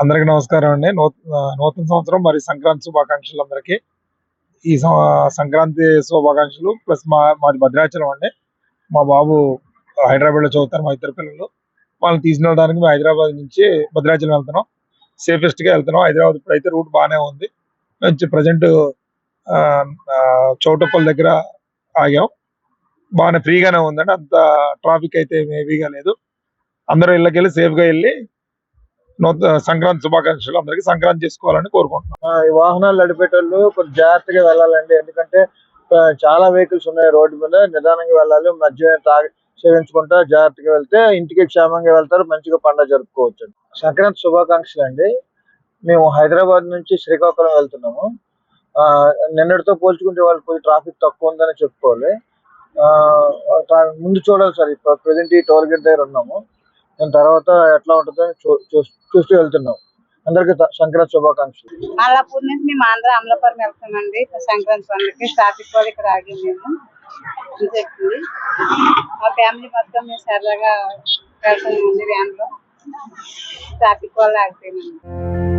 అందరికి నమస్కారం అండి. నూతన సంవత్సరం మరి సంక్రాంతి శుభాకాంక్షలు అందరికి. ఈ సంక్రాంతి శుభాకాంక్షలు ప్లస్ మాది భద్రాచలం అండి. మా బాబు హైదరాబాద్ లో చదువుతారు. మా ఇద్దరు పిల్లలు వాళ్ళని తీసుకెళ్ళడానికి మేము హైదరాబాద్ నుంచి భద్రాచలం వెళ్తున్నాం. సేఫెస్ట్ గా వెళ్తున్నాం. హైదరాబాద్ ఇప్పుడైతే రూట్ బాగానే ఉంది. ప్రజెంట్ చౌటప్పల్ దగ్గర ఆగాం. బాగానే ఫ్రీగానే ఉందండి. అంత ట్రాఫిక్ అయితే హెవీగా లేదు. అందరూ ఇళ్ళకెళ్ళి సేఫ్ గా వెళ్ళి సంక్రాంతి శుభాకాంక్షలు. అందరికి సంక్రాంతి చేసుకోవాలని కోరుకుంటున్నాం. ఈ వాహనాలు నడిపేటోళ్ళు కొంచెం జాగ్రత్తగా వెళ్ళాలండి. ఎందుకంటే చాలా వెహికల్స్ ఉన్నాయి రోడ్డు మీద. నిదానంగా వెళ్ళాలి. మధ్య సేవించుకుంటా జాగ్రత్తగా వెళ్తే ఇంటికి క్షేమంగా వెళ్తారు. మంచిగా పండుగ జరుపుకోవచ్చు. సంక్రాంతి శుభాకాంక్షలు అండి. మేము హైదరాబాద్ నుంచి శ్రీకాకుళం వెళ్తున్నాము. నిన్నటితో పోల్చుకుంటే వాళ్ళు కొంచెం ట్రాఫిక్ తక్కువ ఉందని చెప్పుకోవాలి. ముందు చూడాలి సార్. ఇప్పుడు ప్రజెంట్ ఈ టోల్ గేట్ దగ్గర ఉన్నాము. దాని తర్వాత ఎట్లా ఉంటుందో చూస్తూ వెళ్తున్నాం. అందరికి సంక్రాంతి శుభాకాంక్షలు. అల్లాపూర్ నుంచి మేము ఆంధ్ర అమలాపురం వెళ్తామండి. సంక్రాంతి పండుగకి ట్రాఫిక్ వాళ్ళు ఇక్కడ ఆగి మేము చెప్పింది. మా ఫ్యామిలీ మొత్తం మేము సరదాగా వెళ్తామండి వ్యాన్ లో. ట్రాఫిక్ వల్ల ఆగిపోయామండి.